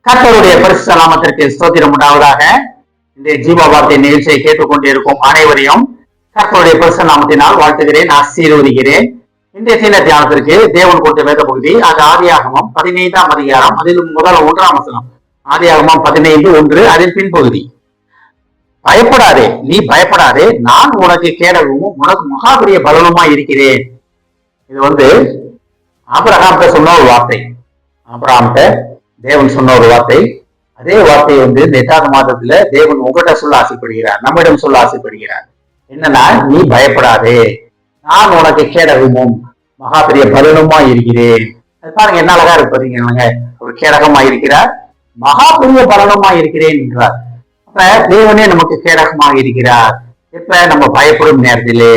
கர்த்தருடைய பரிசுத்த நாமத்திற்கு ஸ்தோத்திரம் உண்டாவதாக. இந்த ஜீவ வார்த்தை நிகழ்ச்சியை கேட்டுக்கொண்டிருக்கும் அனைவரையும் கர்த்தருடைய பரிசுத்த நாமத்தினால் வாழ்த்துகிறேன், ஆசீர்வதிக்கிறேன். இன்றைய சின்ன தியானத்திற்கு தேவன் கொடுத்த வேத பகுதி அது ஆதியாகமம் 15ஆம் அதிகாரம், அதில் முதல் 1ஆம் வசனம். ஆதியாகமம் 15:1 அதில் பின்பகுதி. பயப்படாதே, நீ பயப்படாதே, நான் உனக்கு கேடகமும் உனக்கு மகாபெரிய பலனுமா இருக்கிறேன். இது ஆபிரகாம்கிட்ட சொன்ன ஒரு வார்த்தை. ஆபிரகாம்கிட்ட தேவன் சொன்ன ஒரு வார்த்தை. அதே வார்த்தையை இந்த 8ஆவது மாதத்துல தேவன் உங்ககிட்ட சொல்ல ஆசைப்படுகிறார், நம்மிடம் சொல்ல ஆசைப்படுகிறார். என்னன்னா, நீ பயப்படாதே, நான் உனக்கு கேடகமும் மகா பெரிய பலனுமா இருக்கிறேன். அது பாருங்க, என்ன அழகா இருப்பீங்க. ஒரு கேடகமா இருக்கிறார், மகா பெரிய பலனுமா இருக்கிறேன் என்றார். அப்ப தேவனே நமக்கு கேடகமாக இருக்கிறார். இப்ப நம்ம பயப்படும் நேரத்திலே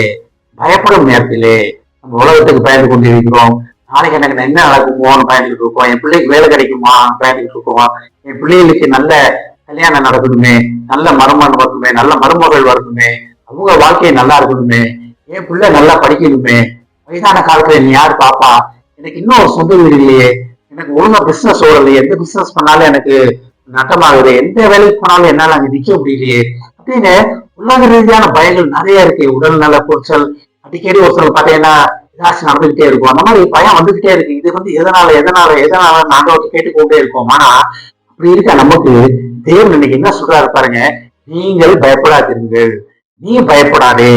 நம்ம உலகத்துக்கு பயந்து கொண்டிருக்கிறோம். நாளைக்கு எனக்கு என்ன நடக்குமோன்னு பயந்துகிட்டு இருக்கோம். என் பிள்ளைக்கு வேலை கிடைக்குமா பயந்துகிட்டு இருக்கோம். என் பிள்ளைகளுக்கு நல்ல கல்யாணம் நடக்கணுமே, நல்ல மருமகன் வரணுமே, நல்ல மருமகள் வரணுமே, அவங்க வாழ்க்கையை நல்லா இருக்கணுமே, என் பிள்ளை நல்லா படிக்கணுமே, வயதான காலத்துல நீ யாரு பாப்பா, எனக்கு இன்னும் ஒரு சொந்த வீடு இல்லையே, எனக்கு ஒழுங்கா பிசினஸ் ஓடலையே, எந்த பிசினஸ் பண்ணாலும் எனக்கு நட்டமாகுது, எந்த வேலைக்கு போனாலும் என்னால அங்க நிக்க முடியலையே அப்படின்னு உலக ரீதியான பயங்கள் நிறைய இருக்கு. உடல் நல குறைச்சல், அடிக்கடி ஒரு சில பாத்தீங்கன்னா ஏதாச்சும் நடந்துகிட்டே இருக்கும். அந்த மாதிரி பயம் வந்துகிட்டே இருக்கு. இது எதனால நாங்கள் கேட்டுக்கொண்டே இருக்கோம். ஆனா அப்படி இருக்க நமக்கு தேவன் இன்னைக்கு என்ன சொல்றாரு பாருங்க, நீங்கள் பயப்படாதீர்கள், நீ பயப்படாதே.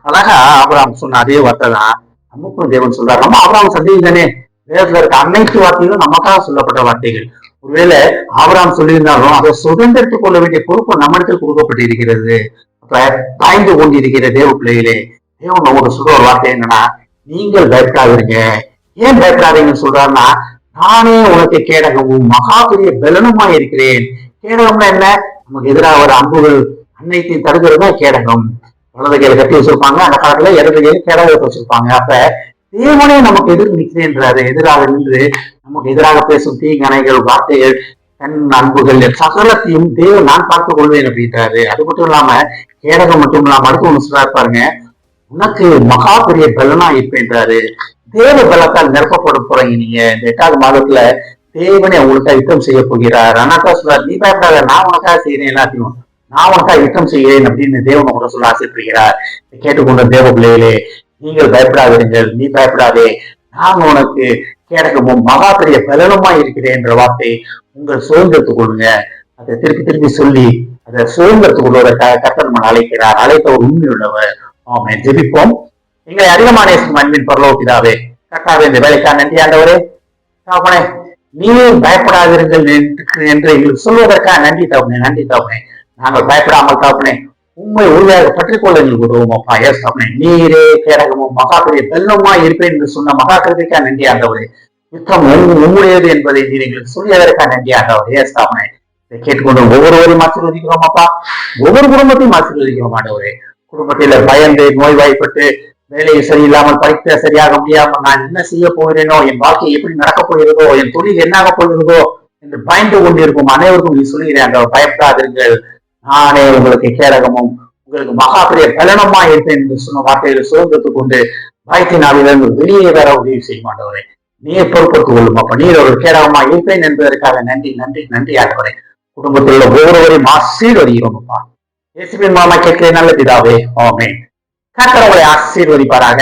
அழகா ஆபிரகாம் சொன்ன அதே வார்த்தை தான் நமக்கும் தேவன் சொல்றாரு. நம்ம ஆபிரகாம் சந்தேகம் தானே, வேதத்துல இருக்க அனைத்து வார்த்தைகளும் நமக்காக சொல்லப்பட்ட வார்த்தைகள். ஒருவேளை ஆபிரகாம் சொல்லியிருந்தாலும் அதை சுதந்திரத்துக் கொள்ள வேண்டிய பொறுப்பு நம்மிடத்தில் கொடுக்கப்பட்டு இருக்கிறது. அப்ப பாய்ந்து கொண்டிருக்கிற தேவ பிள்ளைகளே, தேவன் நமக்கு சொல்ற ஒரு வார்த்தை என்னன்னா, நீங்கள் பயப்படாதீங்க. ஏன் பயப்படாதீங்கன்னு சொல்றாருன்னா, நானே உனக்கு கேடகமும் மகா பெரிய பலனுமா இருக்கிறேன். கேடகம்னா என்ன? நமக்கு எதிராக ஒரு அம்புகள் அன்னைத்தையும் தடுக்கிறதா கேடகம். வலது கையில கட்டி வச்சிருப்பாங்க, அந்த காலத்துல இடது கையில கேடகத்தை வச்சிருப்பாங்க. அப்ப தேவனே நமக்கு எதிர் நிற்கிறேன்றாரு. எதிராக நின்று நமக்கு எதிராக பேசும் தீங்கணைகள், வார்த்தைகள், கண் அன்புகள் சகலத்தையும் தேவன் நான் பார்த்துக் கொள்வேன் அப்படின்றாரு. அது மட்டும் இல்லாம கேடகம் மட்டும் இல்லாம அடுத்து ஒண்ணு சொல்றாரு பாருங்க, உனக்கு மகா பெரிய பலனா இருப்பேன்றாரு. தேவ பலத்தால் நிரப்பப்பட போறீங்க நீங்க. இந்த 8ஆவது மாதத்துல தேவனே உங்களுக்காக யுத்தம் செய்ய போகிறார். அண்ணாக்கா சொல்றாரு, நீ பயப்படாத, நான் உனக்காக செய்யறேன், எல்லாத்தையும் நான் உனக்காக யுத்தம் செய்கிறேன் அப்படின்னு தேவன் கூட சொல்ல ஆசைப்படுகிறார். கேட்டுக்கொண்ட தேவ பிள்ளைகளே, நீங்கள் பயப்படாதீர்கள், நீ பயப்படாதே, நான் உனக்கு கேடகமும் மகா பெரிய பலனுமா இருக்கிறேன் என்ற வார்த்தை உங்கள் சுதந்திரத்துக் கொள்ளுங்க. அதை திருப்பி சொல்லி அதை சுதந்திரத்துக்குள்ள கர்த்தர் நம்ம அழைக்கிறார். அழைத்த ஒரு உண்மையுள்ளவர். ஆமென். ஜெபிப்போம். எங்களை அதிகமான அன்பின் பரலோக பிதாவே, கர்த்தாவே, இந்த வேலைக்காக நன்றி ஆண்டவரே. தகப்பனே, நீயே பயப்படாதீர்கள் என்று எங்களுக்கு சொல்வதற்காக நன்றி தகப்பனே. நாங்கள் பயப்படாமல் தகப்பனே உண்மை உறுதியாக பற்றிக்கொள்ள எங்களுக்கு உதவுவோம்ப்பா. எஸ் தகப்பனே, நீரே கேடகமும் மகா பெரிய பலனுமா இருப்பேன் என்று சொன்ன மகா கிருபைக்காக நன்றி ஆண்டவரே. யுத்தம் உங்களுடையது என்பதை நீர் எங்களுக்கு சொல்லியதற்காக நன்றி ஆண்டவரே. எஸ் தகப்பனே, இதை கேட்டுக்கொண்டு ஒவ்வொருவரையும் ஆசீர்வதிக்கிறோம் அப்பா. ஒவ்வொரு குடும்பத்தையும் ஆசீர்வதிக்கிறோம் ஆண்டவரே. குடும்பத்தில பயந்து நோய்வாய்ப்பட்டு வேலையை சரியில்லாமல் படிக்க சரியாக முடியாமல் நான் என்ன செய்ய போகிறேனோ, என் வாழ்க்கை எப்படி நடக்கப் போகிறதோ, என் தொழில் என்னாக போகிறதோ என்று பயந்து கொண்டிருக்கும் அனைவருக்கும் நீ சொல்லுகிறேன், பயப்படாதீர்கள், நானே உங்களுக்கு கேடகமும் உங்களுக்கு மகா பெரிய பலனுமா இருப்பேன் என்று சொன்ன வார்த்தைகளை சுதந்திரத்துக் கொண்டு பயத்தினாலிருந்து வெளியே வர உதவி செய்ய மாட்டவரே. நீயே பொறுப்படுத்திக் கொள்ளும் அப்ப. நீர் ஒரு கேடகமா இருப்பேன் என்பதற்காக நன்றி ஆண்டவரே. குடும்பத்தில் உள்ள ஒவ்வொருவரையும் ஆசீர்வதிக்கிறோம் அப்பா. இயேசுவின் மூலமா கேட்கிறேன் நல்ல பிதாவே. ஆமென். கர்த்தர் உங்களை ஆசீர்வதிப்பாராக.